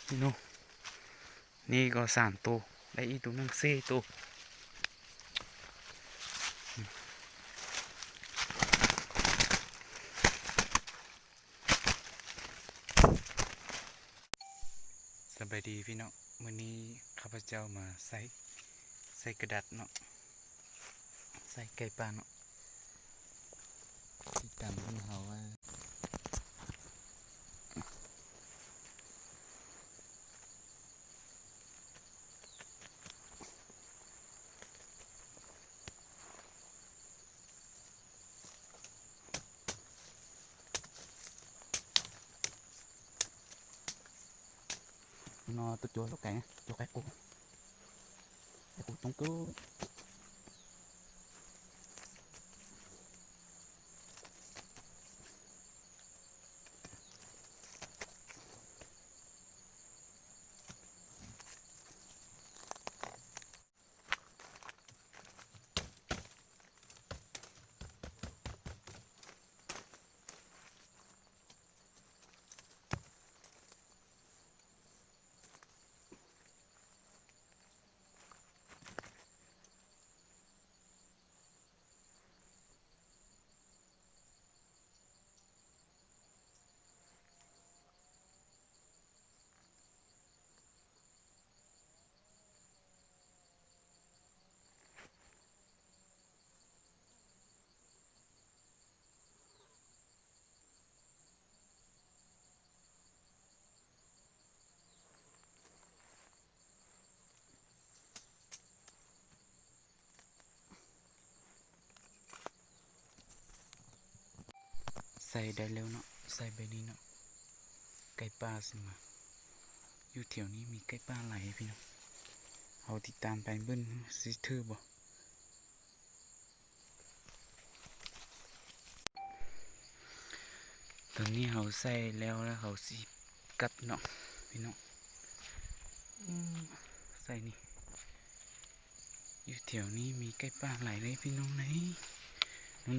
นี่นูนี่ก็3 ตัวได้อีกตัวนึง4 ตัวสบายดีพี่น้องมื้อนี้ข้าพเจ้ามาใส่กระดาษเนาะใส่ไก่ปลาเนาะที่ตามเพิ่นเฮาว่านอตัวโจลูกไก่ตัวไก่กูต้องกูใส่ได้แล้วเนาะใส่ใบนี้เนาะไก่ปลาสิมาอยู่แถวนี้มีไก่ปลาไหลพี่น้องเอาติดตามไปเบิ้ลซิเธอร์บ่ตอนนี้เขาใส่แล้วเขาสิกัดเนาะพี่น้องใส่นี่อยู่แถวนี้มีไก่ปลาไหลเลยพี่น้องไหน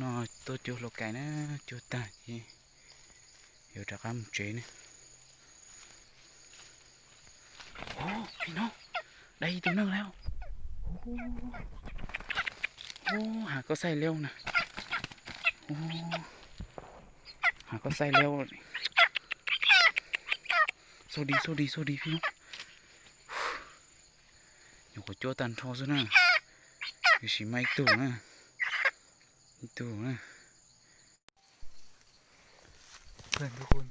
น้องตัวโจโลไก่นะโจตาเดี๋ยวจะทำเจนี่โอ้พี่น้องได้ตัวนึงแล้วโอ้หาก็ใส่เร็วนะโอ้หาก็ใส่เร็วสวัสดีพี่น้องอยู่กับโจตันทอซะนะอยู่สิไม่ตู่นะตู่นะเพื่อนทุกคน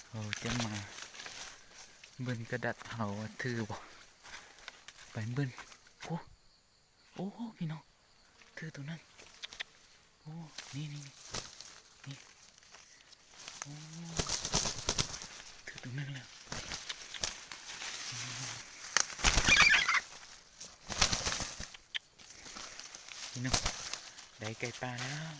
เราจะมาเบิ้ลกระดาษเขาถือบ่ไปเบิ้ลโอ้พี่น้องถือตัวนั้นโอ้นี่โอ้ถือตัวนั้นแล้วพี่น้องได้ไก่ปลาแล้ว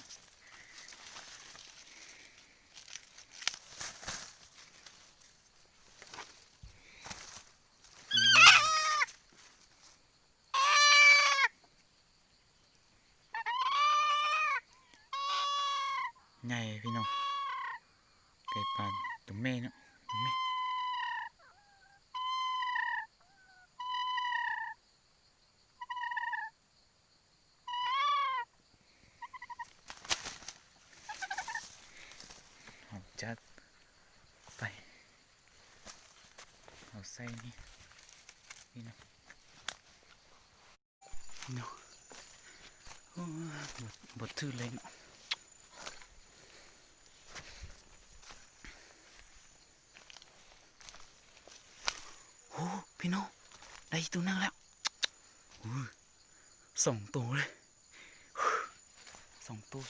ใหญ่พี่น้องไก่ปลาตัวแม่เนาะตัวแม่เอาจัดไปเอาใส่นี่นะเนาะบดถือเลยเนาะโอ้พี่น้องได้ตัวนึงแล้ว2 ตัวเลย2 ตัว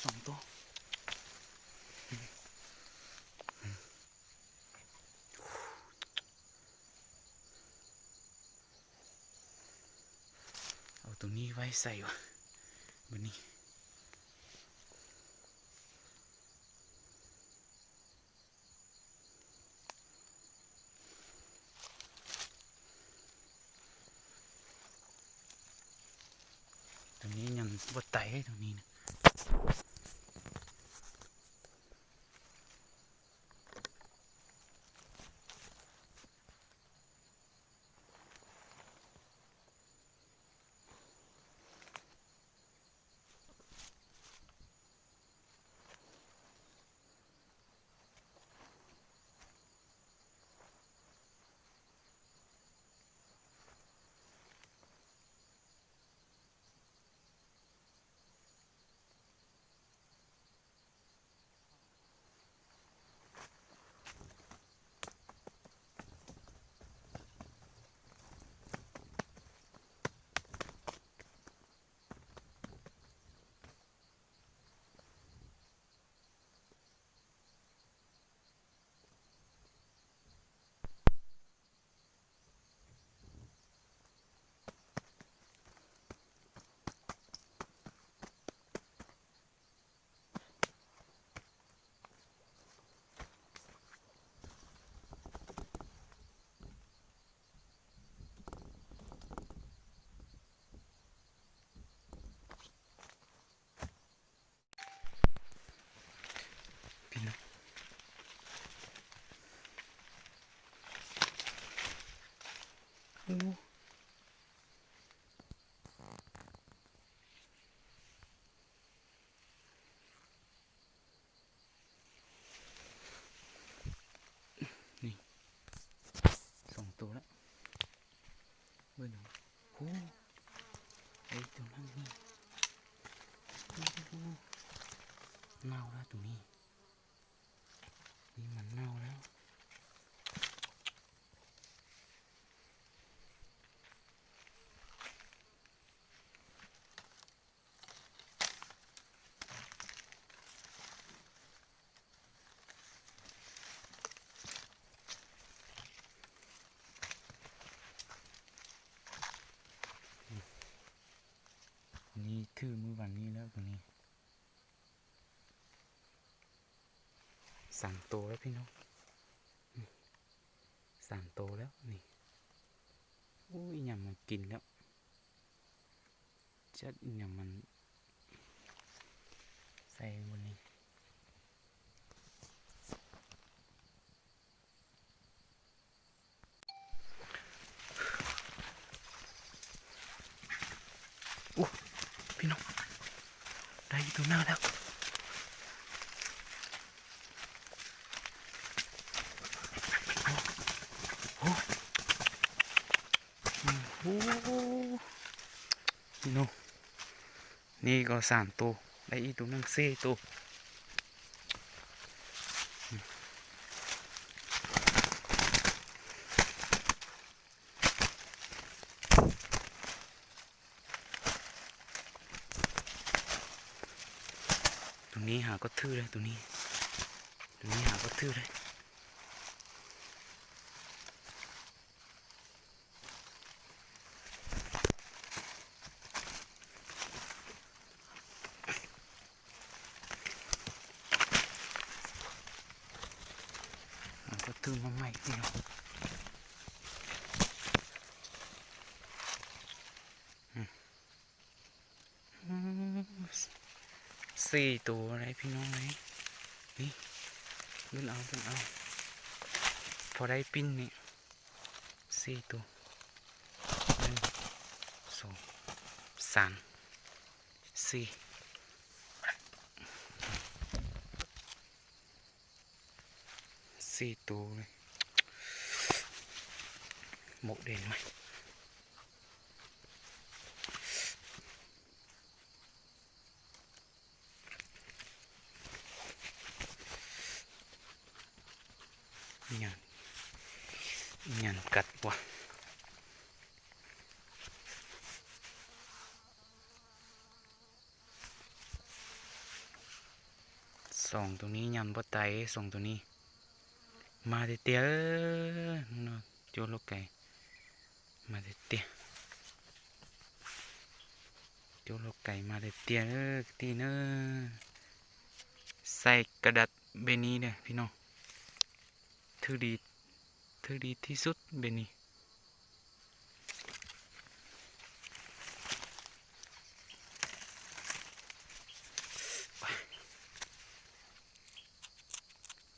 เอาตัวนี้ไว้ใส่วะบนนี้ตรงนี้ยังบดไตให้ตรงนี้นะ เน่าแล้วตรงนี้นี่มันเน่าแล้วนี่ถือมือวันนี้แล้วตรงนี้3 ตัวแล้วพี่น้อง3 ตัวแล้วนี่อุ้ยยำมันกินแล้วจัดยำมันใส่บนนี้อู้พี่น้องได้ตัวหน้าแล้วโอ้พี่น้องนี่ก็3 ตัวได้อีกตัวนึง4 ตัวตรงนี้หาก็ทื่อเลยตรงนี้หาก็ทื่อเลยหาก็ทื่อมาใหม่พี่น้อง4 ตัวอะไรพี่น้องไหมนี่เล่นเอาพอได้ปิ้นนี่4 ตัว1 2 3 4 ตัวเลยหมกเด่นไหมยันกัดวะ2 ตัวนี้ยันบ่ไต2 ตัวนี้มาเตี้ยๆเนาะโจโลกไก่มาเตี้ยโจโลกไก่มาเตี้ยตีเนอใส่กระดาษเบนี้เนี่ยพี่น้องถือดีที่สุดเบนี้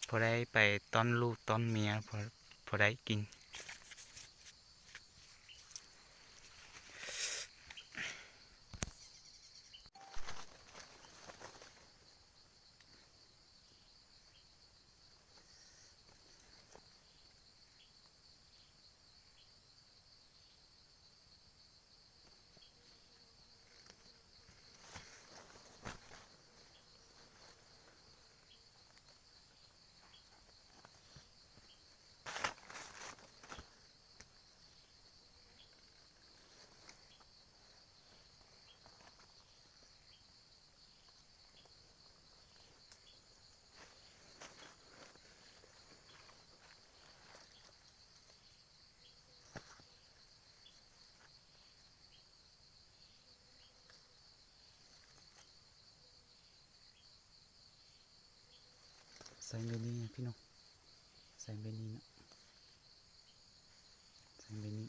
พอได้ไปต้อนลูกต้อนเมียพอได้กินใส่เบนี้พี่น้องใส่เบนี้นะใส่เบนี้